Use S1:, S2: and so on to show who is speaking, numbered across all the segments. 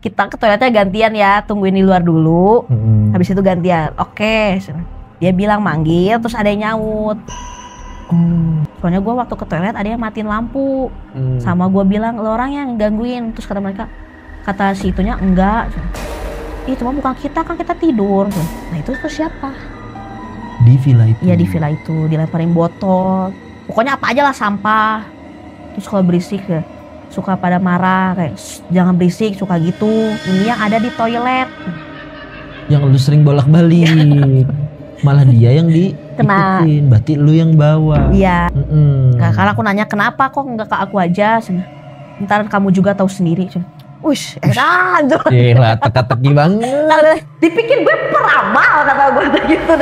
S1: kita ke toiletnya gantian ya, tungguin di luar dulu. Habis itu gantian. Oke. Dia bilang manggil, terus ada yang nyaut. Soalnya gue waktu ke toilet ada yang matiin lampu. Sama gue bilang, lo orang yang gangguin. Terus kata si itunya enggak. Ih cuma bukan kita, kan kita tidur. Nah itu siapa?
S2: Di villa itu?
S1: Iya di villa itu, dilemparin botol. Pokoknya apa aja lah, sampah. Terus kalau berisik ya, suka pada marah kayak jangan berisik, suka gitu. Ini yang ada di toilet.
S2: Yang lu sering bolak-balik. Malah dia yang diikutin, berarti lu yang bawa.
S1: Iya. Karena aku nanya kenapa kok nggak ke aku aja. Ntar kamu juga tahu sendiri. Ush, edan tuh.
S2: Gila, teka-teki banget.
S1: Dipikir gue peramal kata gue gitu.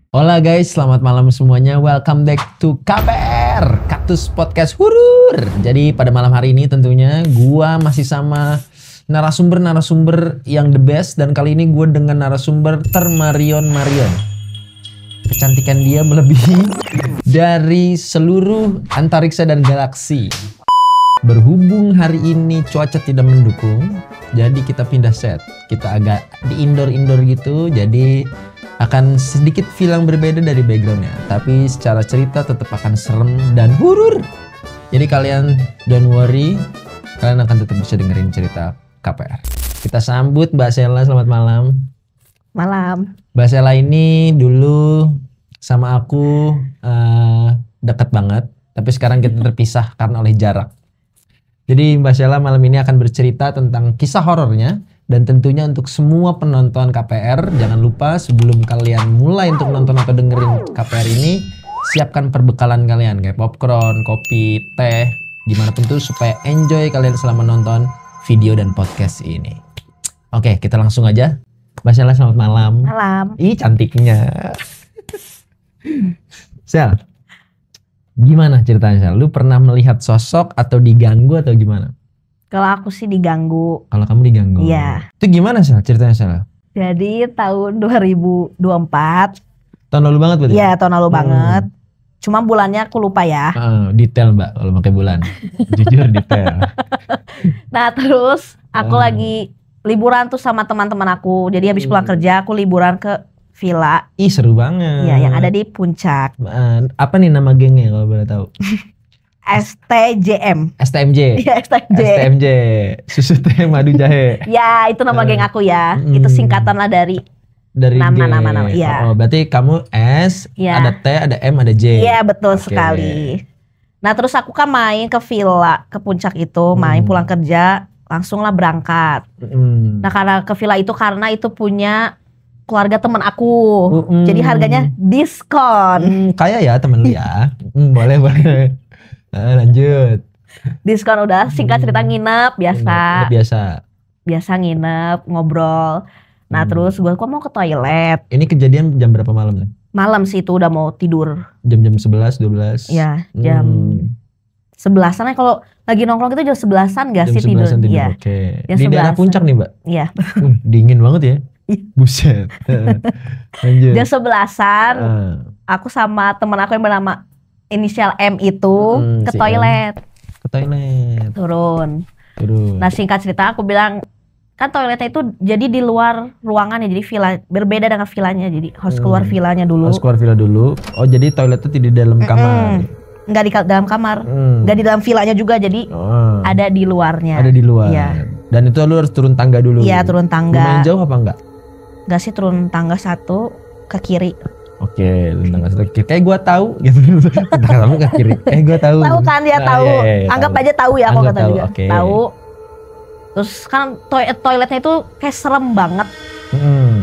S2: Hola guys, selamat malam semuanya. Welcome back to KPR, Kaktus Podcast Hurur. Jadi pada malam hari ini tentunya gua masih sama narasumber yang the best. Dan kali ini gue dengan narasumber Marion. Kecantikan dia melebihi dari seluruh antariksa dan galaksi. Berhubung hari ini cuaca tidak mendukung, jadi kita pindah set. Kita agak di indoor gitu, jadi akan sedikit feel yang berbeda dari backgroundnya, tapi secara cerita tetap akan serem dan horor. Jadi kalian don't worry, kalian akan tetap bisa dengerin cerita KPR. Kita sambut Mbak Sela, selamat malam.
S1: Malam.
S2: Mbak Sela ini dulu sama aku dekat banget, tapi sekarang kita terpisah karena oleh jarak. Jadi Mbak Sela malam ini akan bercerita tentang kisah horornya. Dan tentunya untuk semua penonton KPR, jangan lupa sebelum kalian mulai untuk nonton atau dengerin KPR ini, siapkan perbekalan kalian kayak popcorn, kopi, teh, gimana pun tuh supaya enjoy kalian selama nonton video dan podcast ini. Oke, kita langsung aja. Mbak Sela, selamat malam.
S1: Malam.
S2: Ih, cantiknya. Sel, gimana ceritanya Sel? Lu pernah melihat sosok atau diganggu atau gimana?
S1: Kalau aku sih diganggu.
S2: Kalau kamu diganggu?
S1: Iya.
S2: Itu gimana Sel ceritanya Sel?
S1: Jadi tahun 2024.
S2: Tahun lalu banget berarti?
S1: Iya tahun lalu banget. Cuma bulannya aku lupa ya.
S2: Detail Mbak kalau pakai bulan. Jujur detail.
S1: Nah terus aku lagi liburan tuh sama teman-teman aku. Jadi habis pulang kerja aku liburan ke villa.
S2: Ih seru banget.
S1: Iya yang ada di puncak.
S2: Apa nih nama gengnya kalau boleh tahu?
S1: STJM.
S2: STMJ.
S1: Iya STMJ.
S2: STMJ. Susu teh madu jahe.
S1: Ya itu nama geng aku ya. Itu singkatan lah dari nama. Iya.
S2: Oh berarti kamu S,
S1: ya.
S2: Ada T, ada M, ada J.
S1: Iya betul sekali. Nah terus aku kan main ke villa, ke puncak itu, main pulang kerja, langsung lah berangkat. Nah karena ke villa itu karena itu punya keluarga temen aku. Jadi harganya diskon.
S2: Kaya ya temen lu ya. Boleh. Lanjut.
S1: Diskon udah, singkat cerita nginep biasa. Biasa nginep, ngobrol. Nah terus gue kok mau ke toilet.
S2: Ini kejadian jam berapa malam nih?
S1: Malam sih itu udah mau tidur.
S2: Jam 11, 12?
S1: Iya jam 11-an. Kalau lagi nongkrong itu jam 11-an gak sih tidur? Iya.
S2: Oke. Di daerah puncak nih Mbak?
S1: Iya.
S2: Dingin banget ya? Buset. Lanjut.
S1: Jam 11-an aku sama temen aku yang bernama inisial M itu ke toilet.
S2: Ke toilet.
S1: Turun. Nah singkat cerita aku bilang kan toiletnya itu jadi di luar ruangan ya, jadi villa berbeda dengan villanya, jadi harus keluar villanya dulu.
S2: Harus keluar villa dulu. Oh jadi toiletnya tidak di dalam kamar?
S1: Nggak di dalam kamar, nggak di dalam villanya juga, jadi ada di luarnya.
S2: Ada di luar.
S1: Ya.
S2: Dan itu lu harus turun tangga dulu.
S1: Iya turun tangga.
S2: Lumayan jauh apa enggak?
S1: Nggak sih, turun tangga satu ke kiri.
S2: Oke, tangga satu ke kiri. Kayak gue tahu gitu. Tangga ke kiri. Gue tahu.
S1: Tahu kan ya, tahu. Anggap aja tahu ya aku kata juga.
S2: Okay.
S1: Tahu. Terus kan toiletnya itu kayak serem banget.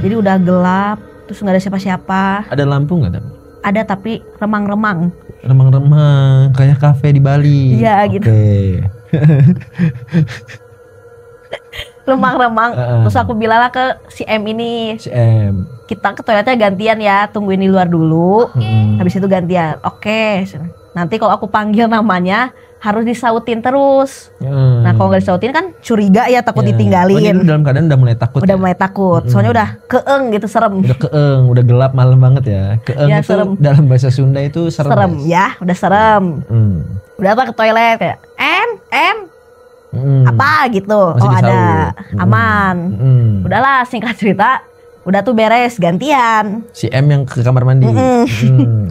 S1: Jadi udah gelap, terus nggak ada siapa-siapa.
S2: Ada lampu nggak tapi?
S1: Ada tapi remang-remang.
S2: Remang-remang, kayak kafe di Bali.
S1: Iya gitu. remang-remang. Terus aku bilang lah ke si M ini,
S2: Si M.
S1: kita ke toiletnya gantian ya, tungguin di luar dulu. Habis itu gantian. Oke. Nanti kalau aku panggil namanya harus disautin terus. Nah kalau nggak disautin kan curiga ya, takut ditinggalin.
S2: Oh, jadi dalam keadaan udah mulai takut.
S1: Udah mulai takut. Soalnya udah keeng gitu, serem.
S2: Udah keeng, udah gelap malam banget ya. Keeng
S1: Ya,
S2: itu
S1: serem.
S2: dalam bahasa Sunda itu serem.
S1: Serem ya, udah serem. Udah apa ke toilet kayak M apa gitu.
S2: Masih
S1: Oh
S2: disaut.
S1: ada, aman. Udahlah singkat cerita, udah tuh beres gantian.
S2: Si M yang ke kamar mandi.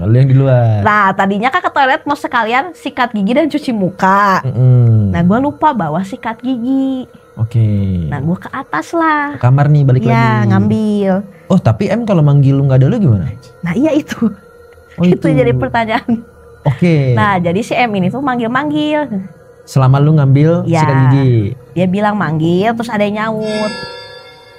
S2: Lalu yang di luar.
S1: Nah tadinya kan ke toilet mau sekalian sikat gigi dan cuci muka.
S2: Mm-mm.
S1: Nah gue lupa bawa sikat gigi.
S2: Oke.
S1: Nah gue ke atas lah.
S2: Ke kamar nih balik
S1: Ya
S2: lagi.
S1: ngambil.
S2: Oh tapi M kalau manggil lu nggak ada lu gimana?
S1: Nah iya itu.
S2: Oh,
S1: Itu jadi pertanyaan.
S2: Oke.
S1: Nah jadi si M ini tuh manggil-manggil.
S2: Selama lu ngambil
S1: Ya.
S2: sikat gigi.
S1: Dia bilang manggil terus ada yang nyaut.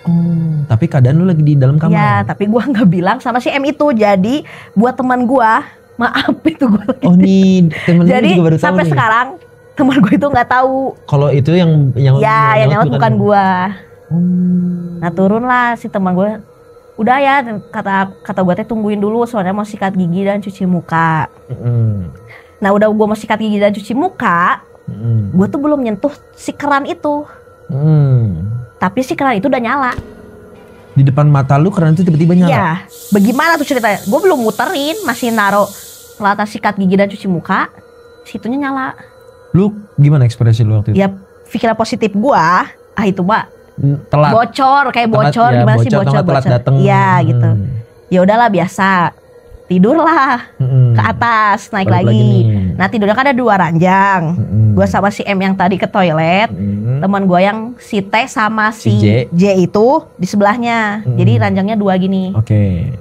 S2: Oh, tapi keadaan lu lagi di dalam kamar.
S1: Ya tapi gue nggak bilang sama si M itu. Jadi buat teman gue, maaf itu gue.
S2: Oh nih temen lu
S1: Jadi
S2: juga baru tahu
S1: sampai
S2: nih.
S1: sekarang teman gue itu nggak tahu.
S2: Kalau itu yang
S1: Ya yang nyaut bukan gue.
S2: Hmm.
S1: Nah turun lah si teman gue. Udah ya kata gue teh tungguin dulu soalnya mau sikat gigi dan cuci muka. Nah udah gue mau sikat gigi dan cuci muka, gue tuh belum nyentuh si keran itu. Tapi si keran itu udah nyala.
S2: Di depan mata lu keran itu tiba-tiba nyala.
S1: Iya. Bagaimana tuh ceritanya? Gue belum muterin, masih naro pelata sikat gigi dan cuci muka, situnya nyala.
S2: Lu gimana ekspresi lu waktu itu?
S1: Ya pikiran positif gue, itu mbak
S2: Telat.
S1: bocor kayak
S2: Telat,
S1: bocor
S2: ya,
S1: gimana sih
S2: bocor,
S1: bocor
S2: telat dateng.
S1: Iya gitu. Ya udahlah biasa. Tidurlah ke atas naik
S2: Balik
S1: lagi.
S2: nih.
S1: Nah tidurnya kan ada 2 ranjang. Gue sama si M yang tadi ke toilet. Teman gue yang si T sama si J itu di sebelahnya. Jadi ranjangnya 2 gini.
S2: Oke.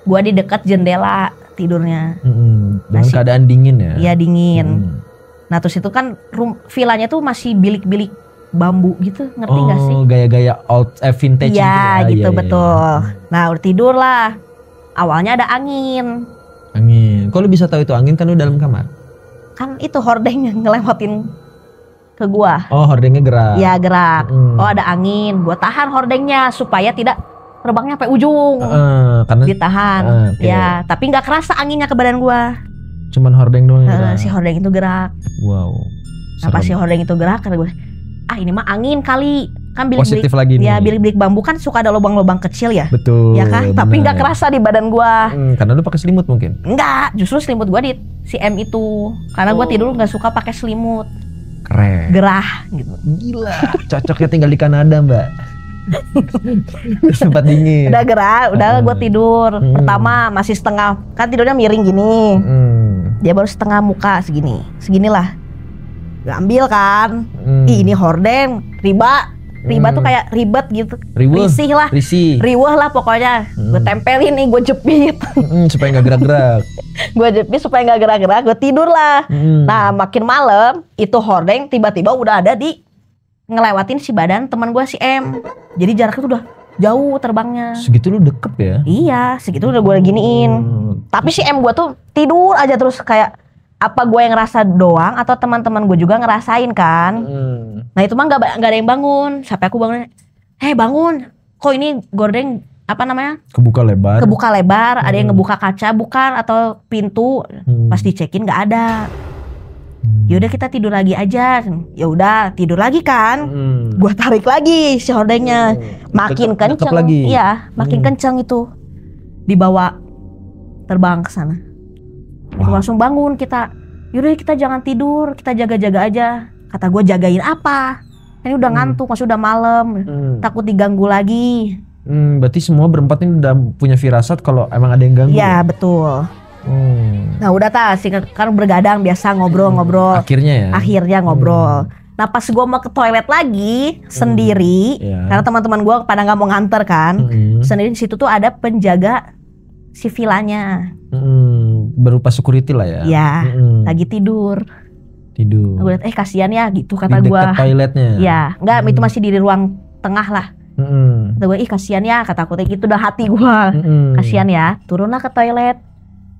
S1: Gue di dekat jendela tidurnya.
S2: Dengan keadaan dingin ya.
S1: Iya dingin. Nah terus itu kan villanya tuh masih bilik-bilik bambu gitu, ngerti gak sih?
S2: Oh gaya-gaya old vintage
S1: Iya
S2: gitu.
S1: gitu betul. Nah udah tidur lah. Awalnya ada angin.
S2: Angin. Kok lu bisa tahu itu angin kan lu dalam kamar?
S1: Kan itu hordeng yang ngelewatin ke gua.
S2: Oh hordengnya gerak.
S1: Ya gerak. Oh ada angin. Gua tahan hordengnya supaya tidak terbangnya sampai ujung.
S2: Karena
S1: Ditahan.
S2: okay.
S1: Ya tapi nggak kerasa anginnya ke badan gua.
S2: Cuman hordeng doang yang gerak.
S1: Si hordeng itu gerak.
S2: Wow.
S1: Nah pas si hordeng itu gerak kata gue, ini mah angin kali. Kan bilik-bilik
S2: Positif lagi nih.
S1: Ya bilik-bilik bambu kan suka ada lubang-lubang kecil ya.
S2: Betul.
S1: Ya kan? Tapi nggak kerasa di badan gua.
S2: Karena lu pakai selimut mungkin.
S1: Enggak, justru selimut gua di si M itu. Karena gua tidur nggak suka pakai selimut.
S2: Keren.
S1: Gerah gitu.
S2: Gila. Cocoknya tinggal di Kanada, Mbak. Sempat dingin.
S1: Udah gerah, udah gua tidur. Pertama masih setengah, kan tidurnya miring gini. Dia baru setengah muka segini. Seginilah. Gak ambil kan. Ini hordeng, riba tuh kayak ribet gitu. Risih lah. Riweh lah pokoknya. Gue tempelin nih, gue jepit.
S2: Supaya gak gerak-gerak.
S1: Gue jepit supaya gak gerak-gerak, gue tidur lah. Nah makin malam, itu hordeng tiba-tiba udah ada di ngelewatin si badan teman gue si M. Jadi jaraknya tuh udah jauh terbangnya.
S2: Segitu lu deket ya?
S1: Iya, segitu udah gue giniin. Tapi si M gue tuh tidur aja terus kayak apa gue yang ngerasa doang atau teman-teman gue juga ngerasain kan. Nah itu mah nggak ada yang bangun. Sampai aku bangun, bangun. Kok ini gordeng apa namanya?
S2: Kebuka lebar.
S1: Ada yang ngebuka kaca bukan atau pintu. Pas dicekin nggak ada. Ya udah kita tidur lagi aja. Ya udah tidur lagi kan. Gua tarik lagi si hordengnya. Makin kenceng.
S2: Lagi.
S1: Iya, makin kenceng itu. Dibawa terbang ke sana. Itu langsung bangun kita. Yaudah kita jangan tidur, kita jaga-jaga aja. Kata gue jagain apa? Ini udah ngantuk, maksudnya udah malam. Takut diganggu lagi.
S2: Berarti semua berempat ini udah punya firasat kalau emang ada yang ganggu.
S1: Iya betul. Nah udah kan bergadang biasa ngobrol-ngobrol. Akhirnya ngobrol. Nah pas gue mau ke toilet lagi sendiri, karena teman-teman gue pada nggak mau nganter kan, sendiri di situ tuh ada penjaga si villanya.
S2: Berupa security lah ya.
S1: Ya, lagi tidur. Gue liat, kasihan ya gitu kata gue.
S2: Di dekat toiletnya.
S1: Ya, enggak itu masih di ruang tengah lah. Kata gue, kasihan ya, kata aku gitu udah hati gue. Kasihan ya, turunlah ke toilet.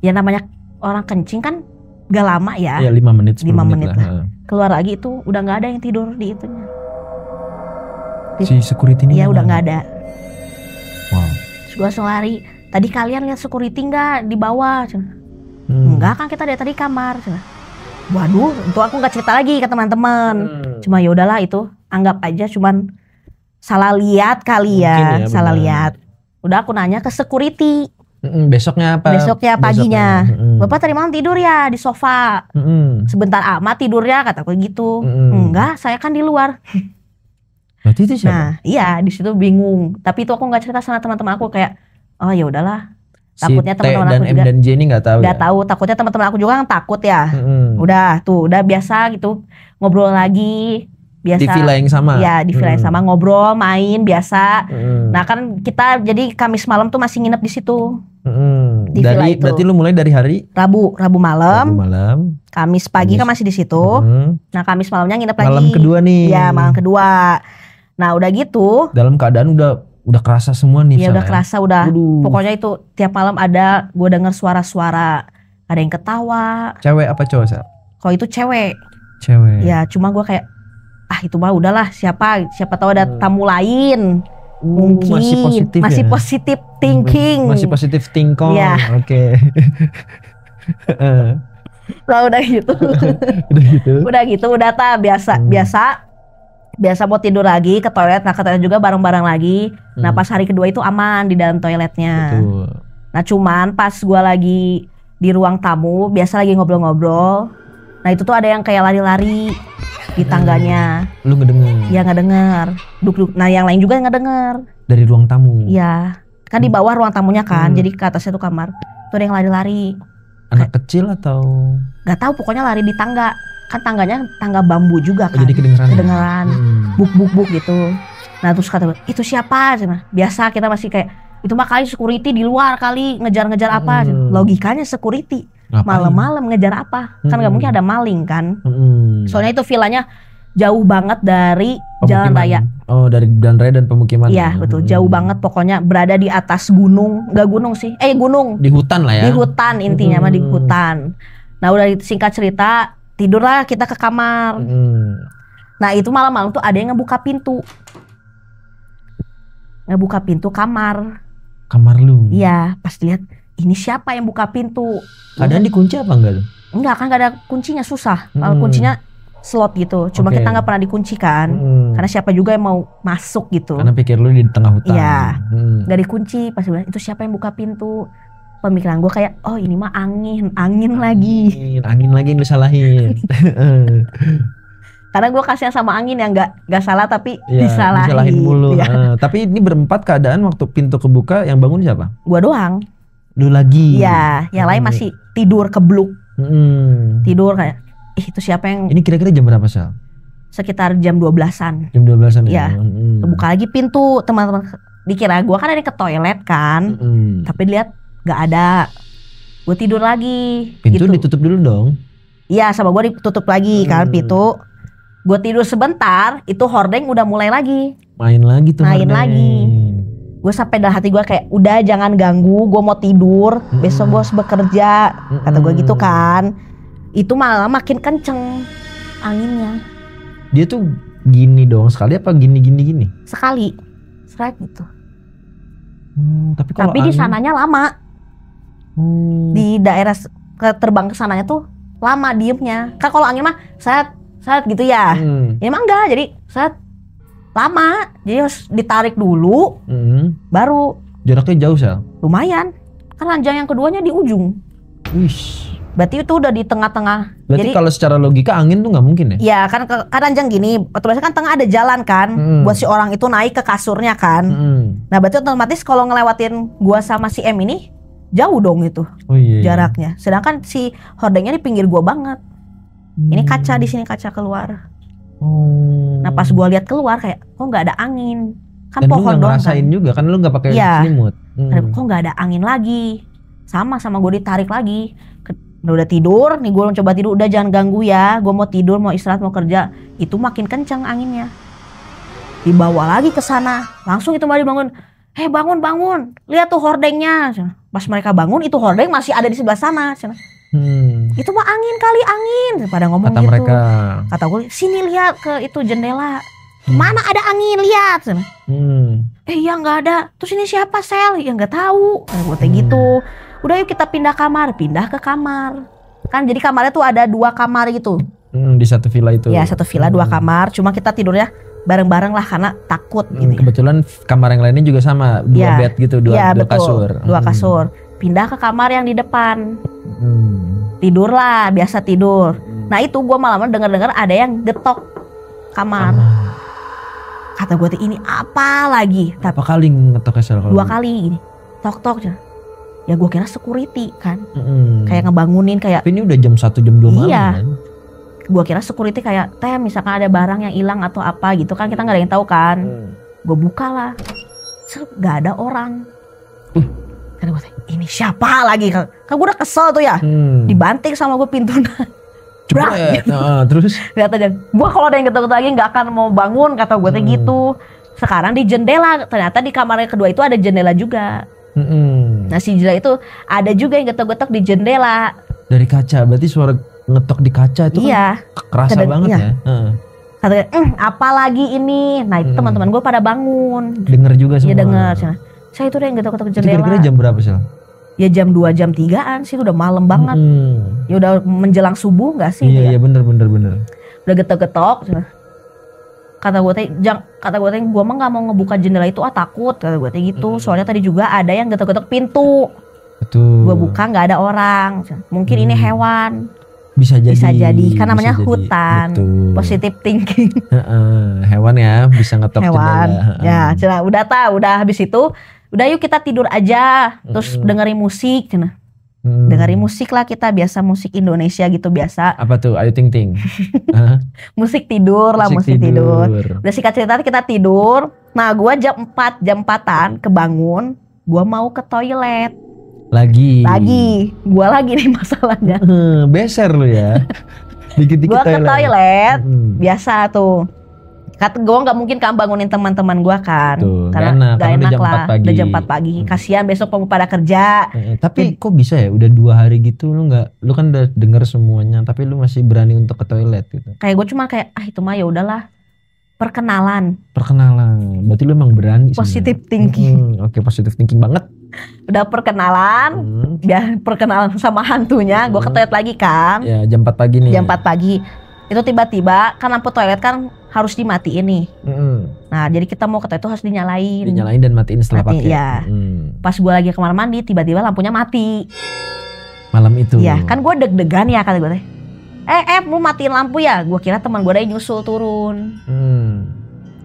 S1: Ya namanya orang kencing kan gak lama ya.
S2: Ya 5 menit 10
S1: 5 menit
S2: lah.
S1: Keluar lagi itu udah nggak ada yang tidur di itunya.
S2: Si security ini
S1: Iya udah nggak ada.
S2: Wow.
S1: Terus gue langsung lari. Tadi kalian lihat security nggak di bawah? Enggak kan, kita dari tadi kamar. Waduh, itu aku nggak cerita lagi ke teman-teman. Cuma ya udahlah, itu anggap aja cuman salah lihat kali ya, salah lihat. Udah aku nanya ke security.
S2: Besoknya apa?
S1: Besoknya paginya. Bapak tadi malam tidur ya di sofa. Sebentar amat tidurnya, kataku gitu. Enggak, saya kan di luar.
S2: Berarti itu siapa?
S1: Nah, iya di situ bingung. Tapi itu aku nggak cerita sama teman-teman aku, kayak oh ya udahlah. Takutnya teman-teman aku juga
S2: dan Jenny nggak tahu.
S1: Nggak tahu. Takutnya teman-teman aku juga kan takut ya. Udah biasa gitu, ngobrol lagi. Biasa.
S2: Di villa yang sama.
S1: Iya, di villa yang sama, ngobrol, main biasa. Nah kan kita jadi Kamis malam tuh masih nginep di situ. Di villa itu.
S2: Berarti lu mulai dari hari
S1: Rabu malam. Kamis pagi kan masih di situ. Nah Kamis malamnya nginep lagi.
S2: Malam kedua nih.
S1: Iya, malam kedua. Nah udah gitu.
S2: Dalam keadaan udah kerasa semua nih.
S1: Iya udah kerasa udah. Pokoknya itu tiap malam ada gue denger suara-suara. Ada yang ketawa.
S2: Cewek apa cowok Sal?
S1: Kalau itu cewek. Ya cuma gue kayak itu mah udahlah, siapa tahu ada tamu lain. Mungkin masih positif thinking.
S2: Masih positif thinking.
S1: Ya.
S2: Oke.
S1: Nah udah gitu. Udah biasa mau tidur lagi ke toilet. Nah ke toilet juga bareng-bareng lagi. Nah pas hari kedua itu aman di dalam toiletnya.
S2: Betul.
S1: Nah cuman pas gue lagi di ruang tamu, biasa lagi ngobrol-ngobrol. Nah itu tuh ada yang kayak lari-lari di tangganya.
S2: Lu ngedenger?
S1: Iya ngedenger. Duk. Nah yang lain juga ngedenger.
S2: Dari ruang tamu?
S1: Iya. Kan di bawah ruang tamunya kan, jadi ke atasnya tuh kamar. Tuh ada yang lari-lari.
S2: Anak kecil atau?
S1: Gak tahu, pokoknya lari di tangga. Kan tangganya tangga bambu juga kan.
S2: Jadi kedengeran.
S1: Buk gitu. Nah terus kata gue, itu siapa? Biasa kita masih kayak, itu mah kali security di luar kali, ngejar-ngejar apa. Logikanya security malam-malam ngejar apa? Kan gak mungkin ada maling kan. Soalnya itu villanya jauh banget dari jalan raya.
S2: Oh dari jalan raya dan pemukiman.
S1: Iya betul, jauh banget, pokoknya berada di atas gunung. Gak gunung sih, gunung.
S2: Di hutan lah ya.
S1: Di hutan intinya mah, di hutan. Nah udah singkat cerita, tidurlah kita ke kamar. Nah itu malam-malam tuh ada yang ngebuka pintu kamar.
S2: Kamar lu?
S1: Iya, pas lihat ini siapa yang buka pintu.
S2: Keadaan dikunci apa enggak lu?
S1: Enggak kan, gak ada kuncinya, susah. Kalau kuncinya slot gitu, cuma kita nggak pernah dikunci kan. Karena siapa juga yang mau masuk gitu.
S2: Karena pikir lu di tengah hutan.
S1: Iya, gak dikunci. Pas bilang itu siapa yang buka pintu. Pemikiran gue kayak, oh ini mah angin lagi.
S2: Angin lagi yang lu salahin.
S1: Karena gue kasihan sama angin yang nggak salah tapi disalahin
S2: mulu. Ya. Tapi ini berempat keadaan waktu pintu kebuka, yang bangun siapa?
S1: Gue doang.
S2: Lu lagi?
S1: Iya, yang lain masih tidur kebluk. Tidur kayak, itu siapa yang...
S2: Ini kira-kira jam berapa Sal?
S1: Sekitar jam 12-an.
S2: Jam 12-an
S1: ya? Iya. Kebuka lagi pintu, teman-teman. Dikira gue kan ada ke toilet kan. Tapi dilihat nggak ada. Gue tidur lagi.
S2: Pintu
S1: gitu.
S2: Ditutup dulu dong?
S1: Iya, sama gue ditutup lagi kan pintu. Gue tidur sebentar, itu hordeng udah mulai lagi.
S2: Main lagi tuh
S1: hordeng. Gue sampai dalam hati gue kayak, udah jangan ganggu, gue mau tidur, besok gue harus bekerja. Kata gue gitu kan. Itu malah makin kenceng anginnya.
S2: Dia tuh gini dong, sekali apa gini?
S1: Sekali gitu.
S2: Tapi
S1: di sananya lama. Di daerah terbang ke sananya tuh lama diemnya. Kan kalau angin mah saat gitu ya. Ini mah enggak, jadi saat lama. Jadi harus ditarik dulu, baru.
S2: Jaraknya jauh Sal?
S1: Lumayan. Kan ranjang yang keduanya di ujung.
S2: Wish.
S1: Berarti itu udah di tengah-tengah.
S2: Berarti kalau secara logika angin tuh nggak mungkin ya?
S1: Iya kan ranjang gini, otomatis kan tengah ada jalan kan, buat si orang itu naik ke kasurnya kan. Nah berarti otomatis kalau ngelewatin gua sama si M ini jauh dong itu jaraknya. Sedangkan si hordengnya di pinggir gua banget. Ini kaca, di sini kaca keluar. Nah pas gua lihat keluar kayak, kok nggak ada angin? Kan
S2: dan
S1: pohon
S2: doang. Dan lu nggak ngerasain juga kan, lu nggak pakai selimut.
S1: Kok nggak ada angin lagi? Sama gue ditarik lagi. Udah tidur, nih gue coba tidur, udah jangan ganggu ya, gue mau tidur, mau istirahat, mau kerja. Itu makin kencang anginnya. Dibawa lagi ke sana, langsung itu malah dibangun. Bangun, lihat tuh hordengnya. Pas mereka bangun, itu hordeng masih ada di sebelah sana. Itu mah angin kali, angin. Pada ngomong
S2: kata
S1: gitu.
S2: Mereka.
S1: Kata gue, sini lihat ke itu jendela. Mana ada angin, lihat. Iya nggak ada. Terus ini siapa, Sel? Ya nggak tahu. Gue gitu. Udah yuk kita pindah ke kamar. Kan jadi kamarnya tuh ada 2 kamar gitu.
S2: Di satu villa itu.
S1: Ya satu villa 2 kamar. Cuma kita tidurnya bareng-bareng lah karena takut gitu.
S2: Kebetulan kamar yang lainnya juga sama, 2 bed gitu, 2 kasur.
S1: 2 kasur. Pindah ke kamar yang di depan. Tidur lah, biasa tidur. Nah itu gue malam dengar ada yang getok kamar. Kata gue ini apa lagi?
S2: Berapa kali ngetoknya, Sel?
S1: 2 kali gini. Tok-tok. Ya gue kira security kan. Kayak ngebangunin kayak.
S2: Tapi ini udah jam 1 jam 2 malam kan?
S1: Gue kira security kayak misalkan ada barang yang hilang atau apa gitu kan, kita nggak ada yang tahu kan. Gue buka lah, nggak ada orang. Karena gue ini siapa lagi kan gue udah kesel tuh ya. Dibanting sama gue pintunya.
S2: Terus
S1: lihat aja, gue kalau ada yang getok-getok lagi nggak akan mau bangun, kata gue gitu. Sekarang di jendela, ternyata di kamar yang kedua itu ada jendela juga. Nah si jendela itu ada juga yang getok-getok di jendela.
S2: Dari kaca, berarti suara ngetok di kaca itu kan kerasa banget ya.
S1: Katanya, apa lagi ini? Nah itu teman-teman gue pada bangun.
S2: Dengar juga semua.
S1: Iya dengar. Saya itu udah yang getok-getok jendela.
S2: Kira-kira jam berapa sih?
S1: Ya jam 2 jam 3-an sih, udah malam banget. Ya udah menjelang subuh nggak sih?
S2: Iya bener.
S1: Udah getok-getok. Kata gue gue mah nggak mau ngebuka jendela itu, takut, kata gue gitu. Soalnya tadi juga ada yang getok-getok pintu. Betul. Gue buka nggak ada orang. Mungkin ini hewan. Bisa jadi kan namanya hutan. Betul. Positive thinking.
S2: Hewan ya bisa ngetok jendela.
S1: Ya udah habis itu udah yuk kita tidur aja. Terus dengerin musik. Dengerin musik lah kita, biasa musik Indonesia gitu biasa. Apa tuh? Ayu Ting Ting. Musik tidur lah, musik tidur. Udah singkat cerita kita tidur. Nah gue jam 4-an kebangun. Gue mau ke toilet. Lagi. Gue lagi nih masalahnya. Beser lu ya. Dikit-dikit gue ke toilet. Biasa tuh. Kata gue nggak mungkin kan bangunin teman-teman gue kan. Tuh, karena gak enak lah. Udah jam 4 pagi. Kasihan besok mau pada kerja. Tapi kok bisa ya? Udah 2 hari gitu lu kan udah denger semuanya. Tapi lu masih berani untuk ke toilet gitu. Kayak gue cuma kayak itu mah ya udahlah. Perkenalan. Berarti lu emang berani. Positive thinking. Oke, positive thinking banget. Udah perkenalan. Biar perkenalan sama hantunya. Gue ke toilet lagi kan. Ya jam 4 pagi nih. Jam 4 pagi. Itu tiba-tiba kan lampu toilet kan harus dimatiin nih. Nah jadi kita mau ke toilet itu harus dinyalain. Dinyalain dan matiin setelah pakai. Iya. Pas gue lagi ke kamar mandi tiba-tiba lampunya mati. Malam itu. Iya kan gue deg-degan ya kata gue teh. Lu matiin lampu ya? Gue kira teman gue ada yang nyusul turun.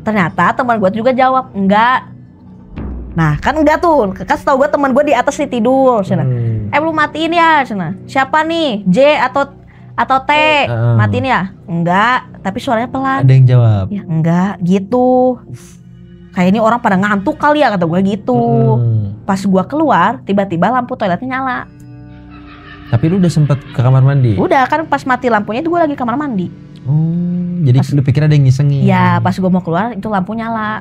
S1: Ternyata teman gue juga jawab enggak. Nah kan enggak tuh. Kan setahu gue teman gue di atas nih tidur. Lu matiin ya? Siapa nih? J atau T matiin ya? Enggak, tapi suaranya pelan. Ada yang jawab? Ya enggak, gitu. Kayak ini orang pada ngantuk kali ya, kata gue gitu. Pas gue keluar, tiba-tiba lampu toiletnya nyala. Tapi lu udah sempet ke kamar mandi? Udah, kan pas mati lampunya itu gue lagi kamar mandi. Jadi lu pikir ada yang ngisengin? Ya, pas gue mau keluar itu lampu nyala.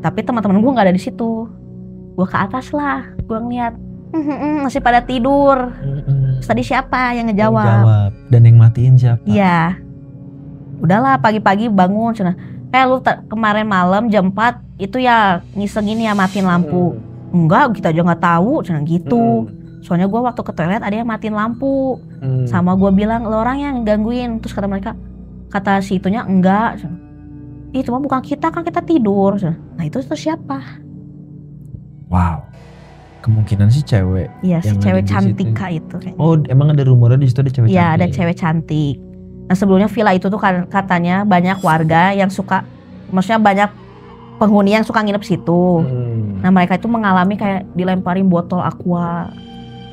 S1: Tapi teman-teman gue nggak ada di situ. Gue ke atas lah, gue ngeliat masih pada tidur. Tadi siapa yang ngejawab? Dan yang matiin siapa? Iya. Udahlah pagi-pagi bangun cina. Lu kemarin malam jam 4 itu ya ngisengin ya matiin lampu. Enggak, kita aja nggak tahu cina gitu. Soalnya gue waktu ke toilet ada yang matiin lampu. Sama gue bilang lo orang yang gangguin. Terus kata mereka, kata si itunya enggak. Itu mah bukan kita, kan kita tidur. Nah itu siapa? Wow. Kemungkinan sih cewek. Iya, si cewek cantik kak itu kayaknya. Oh, emang ada rumornya di situ ada cewek cantik? Iya, ada cewek cantik. Nah, sebelumnya villa itu tuh kan katanya banyak warga yang suka, maksudnya banyak penghuni yang suka nginep situ. Nah, mereka itu mengalami kayak dilemparin botol aqua.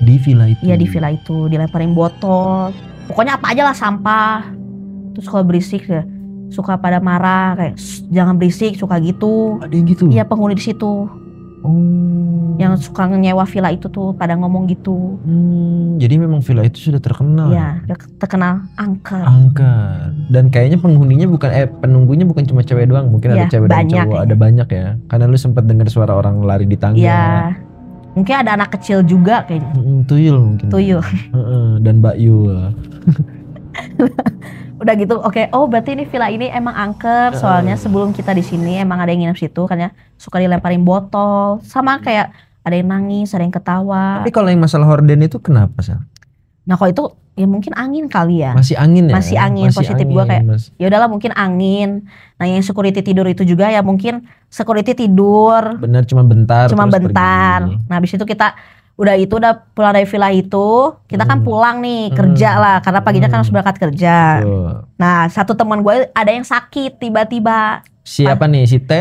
S1: Di villa itu? Iya, di villa itu dilemparin botol. Pokoknya apa aja lah, sampah. Terus kalau berisik ya suka pada marah kayak jangan berisik, suka gitu. Ada yang gitu? Iya, penghuni di situ. Yang suka nyewa villa itu tuh pada ngomong gitu. Jadi memang villa itu sudah terkenal. Iya, terkenal angker. Dan kayaknya penghuninya penunggunya bukan cuma cewek doang, mungkin ya, ada cewek dan cowok, ada banyak ya. Karena lu sempat dengar suara orang lari di tangga. Iya. Mungkin ada anak kecil juga kayaknya. Tuyul mungkin. Tuyul. Dan Mbak Yul. Udah gitu, oke. Oh berarti ini villa ini emang angker. Soalnya sebelum kita di sini emang ada yang nginep situ, kan ya suka dilemparin botol. Sama kayak ada yang nangis, ada yang ketawa.
S2: Tapi kalau yang masalah horden itu kenapa sih?
S1: Nah kalau itu ya mungkin angin kali ya.
S2: Masih angin ya?
S1: Masih angin. Positif gue kayak ya udahlah mungkin angin. Nah yang security tidur itu juga ya mungkin security tidur.
S2: Bener cuma bentar.
S1: Cuma bentar. Pergi. Nah habis itu kita udah pulang dari villa itu kita kan pulang nih kerja lah karena paginya kan harus berangkat kerja. Nah satu teman gue ada yang sakit tiba-tiba.
S2: Siapa nih? Si T.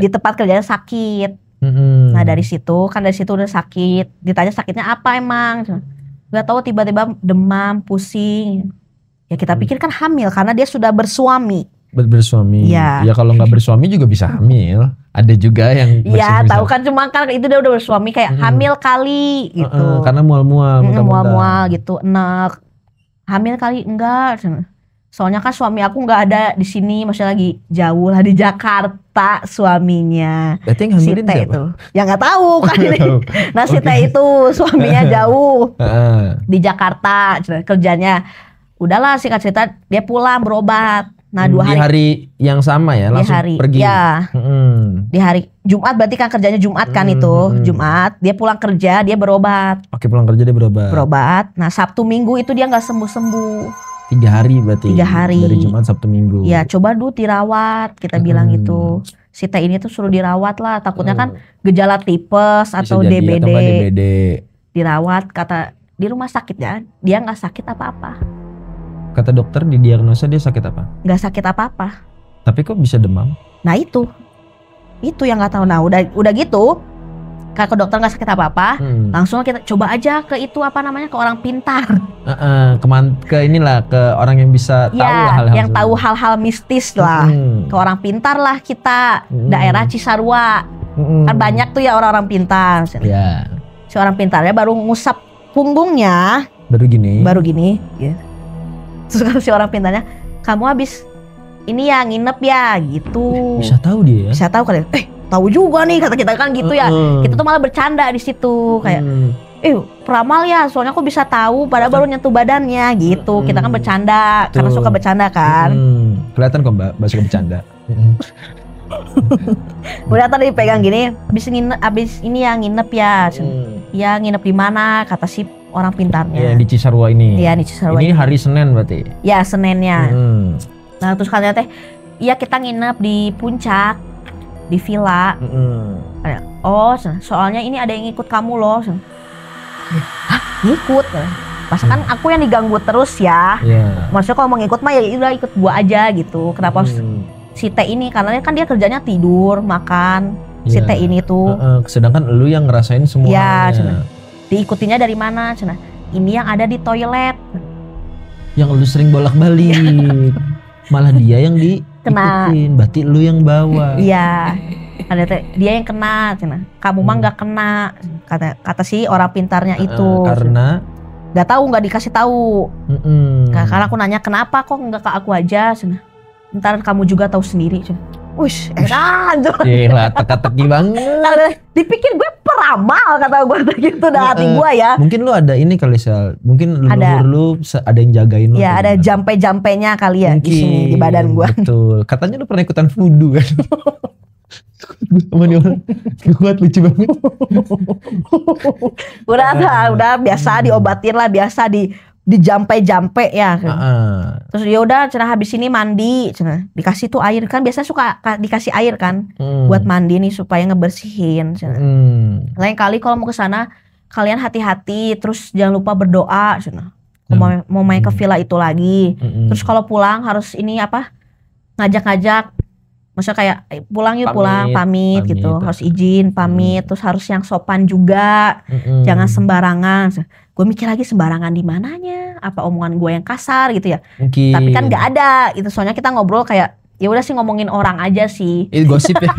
S1: Di tempat kerjanya sakit. Nah dari situ udah sakit. Ditanya sakitnya apa emang? Gak tahu, tiba-tiba demam, pusing. Ya kita pikir kan hamil karena dia sudah bersuami.
S2: Bersuami. Ya kalau nggak bersuami juga bisa hamil. Ada juga yang
S1: iya tahu kan, cuma kan itu dia udah bersuami kayak hamil kali gitu.
S2: Karena mual-mual
S1: gitu. Enak. Hamil kali enggak. Soalnya kan suami aku nggak ada di sini, maksudnya lagi jauh lah di Jakarta suaminya.
S2: Berarti yang hamilin
S1: si
S2: siapa?
S1: Itu. Ya nggak tahu kan ini. Nah si T itu suaminya jauh di Jakarta kerjanya. Udahlah singkat cerita dia pulang berobat. Nah 2 hari.
S2: Di hari yang sama ya langsung pergi.
S1: Ya. Di hari Jumat, berarti kan kerjanya Jumat kan itu. Jumat dia pulang kerja, dia berobat.
S2: Oke, pulang kerja dia berobat.
S1: Berobat. Nah Sabtu Minggu itu dia nggak sembuh-sembuh.
S2: 3 hari berarti.
S1: 3 hari.
S2: Dari Jumat Sabtu Minggu.
S1: Ya coba dulu dirawat, kita bilang gitu. Si T ini tuh suruh dirawat lah, takutnya kan gejala tipes atau DBD. Dirawat, kata di rumah sakit ya, dia nggak sakit apa-apa.
S2: Kata dokter di diagnosa dia sakit apa?
S1: Nggak sakit apa-apa.
S2: Tapi kok bisa demam?
S1: Nah itu yang nggak tahu. Nah udah gitu, kalau dokter nggak sakit apa-apa, langsung kita coba aja ke itu apa namanya, ke orang pintar.
S2: Ke inilah, ke orang yang bisa tahu hal-hal
S1: yang tahu hal-hal mistis lah. Ke orang pintar lah kita, daerah Cisarua. Kan banyak tuh ya orang-orang pintar. Si orang pintarnya baru ngusap punggungnya. Baru gini. Ya. Terus kata si orang pintarnya, kamu habis ini ya nginep ya gitu.
S2: Bisa tahu dia ya?
S1: Bisa tahu kali. Tahu juga nih kata kita kan gitu ya. Kita tuh malah bercanda di situ kayak, peramal ya, soalnya aku bisa tahu padahal baru nyentuh badannya gitu. Kita kan bercanda karena suka bercanda kan.
S2: Kelihatan kok Mbak suka bercanda.
S1: Udah tadi dipegang gini, abis ini ya nginep ya. Ya nginep di mana kata si orang pintarnya.
S2: Di Cisarua ini.
S1: Iya di Cisarua.
S2: Ini hari Senin berarti.
S1: Ya Seninnya. Nah terus katanya iya kita nginep di puncak, di villa. Oh soalnya ini ada yang ikut kamu loh. Hah ngikut? Masa kan aku yang diganggu terus ya. Maksudnya kalau mau ngikut mah ya udah ikut gua aja gitu. Kenapa si T ini, karena kan dia kerjanya tidur, makan. Si T ini tuh.
S2: Sedangkan lu yang ngerasain semuanya.
S1: Ya, diikutinya dari mana? Ini yang ada di toilet.
S2: Yang lu sering bolak-balik. Malah dia yang diikutin. Berarti lu yang bawa.
S1: Iya. Dia yang kena. Kamu mah nggak kena. Kata si orang pintarnya itu.
S2: Karena
S1: nggak tahu, nggak dikasih tahu. Karena aku nanya kenapa kok nggak ke aku aja. Ntar kamu juga tahu sendiri. Wush,
S2: gila, teka-teki banget.
S1: Dipikir gue peramal kata gue gitu dah hati gue ya.
S2: Mungkin lu ada ini kali Sel. Mungkin leluhur lu ada yang jagain lu.
S1: Ya ada jampe-jampenya kali ya. Mungkin, di sini di badan gue.
S2: Betul. Katanya lu pernah ikutan voodoo kan. Sama nih orang kuat, lucu banget.
S1: Udah biasa diobatin lah, biasa di jampe ya. Terus ya udah habis ini mandi, dikasih tuh air kan, biasa suka dikasih air kan buat mandi nih supaya ngebersihin. Lain kali kalau mau ke sana kalian hati-hati, terus jangan lupa berdoa. Mau main ke villa itu lagi. Terus kalau pulang harus ini apa? Ngajak-ngajak. Maksudnya kayak pulang yuk, pamit gitu. Harus izin, pamit. Terus harus yang sopan juga. Jangan sembarangan. Gue mikir lagi sembarangan di mananya? Apa omongan gue yang kasar gitu ya?
S2: Mungkin.
S1: Tapi kan nggak ada gitu. Soalnya kita ngobrol kayak ya udah sih ngomongin orang aja sih.
S2: Itu gosip ya?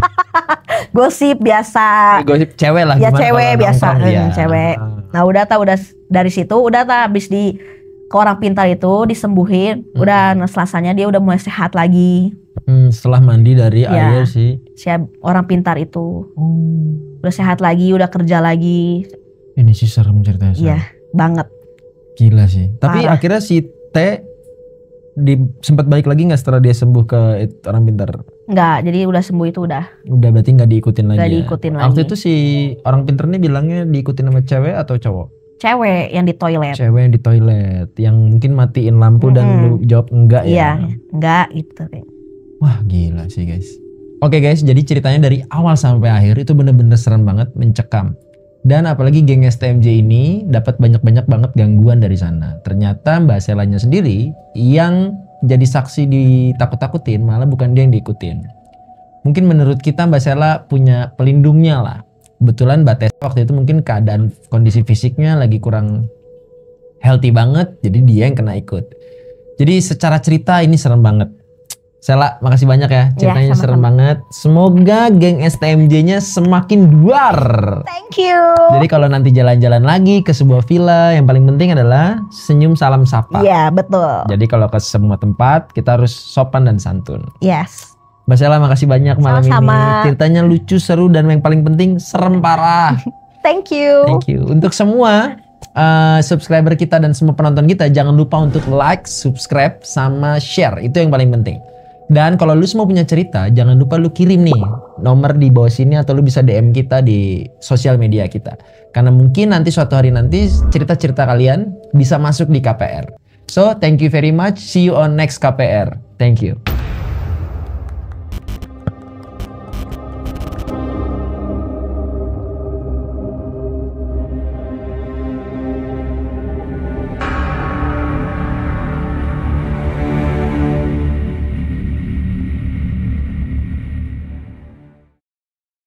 S1: Gosip biasa.
S2: Gosip cewek lah.
S1: Ya cewek biasa. Cewek. Nah udah dari situ udah habis ke orang pintar itu disembuhin. Udah Selasanya dia udah mulai sehat lagi.
S2: Setelah mandi dari air sih.
S1: Si orang pintar itu. Udah sehat lagi, udah kerja lagi.
S2: Ini sih serem ceritanya.
S1: Iya, banget.
S2: Gila sih. Tapi
S1: Parah.
S2: akhirnya si T sempat balik lagi nggak setelah dia sembuh ke orang pintar?
S1: Enggak, jadi udah sembuh itu udah.
S2: Udah berarti nggak diikutin lagi.
S1: Nggak
S2: ya?
S1: diikutin
S2: Waktu
S1: lagi.
S2: itu si orang pintar ini bilangnya diikutin sama cewek atau cowok?
S1: Cewek yang di toilet.
S2: Cewek yang di toilet, yang mungkin matiin lampu dan lu jawab enggak ya?
S1: Iya, enggak gitu.
S2: Wah gila sih guys. Oke guys, jadi ceritanya dari awal sampai akhir itu bener-bener serem banget, mencekam. Dan apalagi geng STMJ ini dapat banyak-banyak banget gangguan dari sana. Ternyata Mbak Selanya sendiri yang jadi saksi ditakut-takutin, malah bukan dia yang diikutin. Mungkin menurut kita Mbak Sela punya pelindungnya lah. Kebetulan Mbak Tessa waktu itu mungkin keadaan kondisi fisiknya lagi kurang healthy banget, jadi dia yang kena ikut. Jadi secara cerita ini serem banget. Sela, makasih banyak ya, ceritanya serem banget. Semoga geng STMJ-nya semakin duar.
S1: Thank you.
S2: Jadi kalau nanti jalan-jalan lagi ke sebuah villa, yang paling penting adalah senyum salam sapa.
S1: Iya, betul.
S2: Jadi kalau ke semua tempat, kita harus sopan dan santun.
S1: Yes.
S2: Mbak Sela, makasih banyak malam
S1: Sama-sama.
S2: ini. Ceritanya lucu, seru, dan yang paling penting serem parah.
S1: Thank you.
S2: Thank you. Untuk semua subscriber kita dan semua penonton kita, jangan lupa untuk like, subscribe, sama share. Itu yang paling penting. Dan kalau lu semua punya cerita, jangan lupa lu kirim nih nomor di bawah sini, atau lu bisa DM kita di sosial media kita. Karena mungkin nanti suatu hari nanti cerita-cerita kalian bisa masuk di KPR. So, thank you very much. See you on next KPR. Thank you.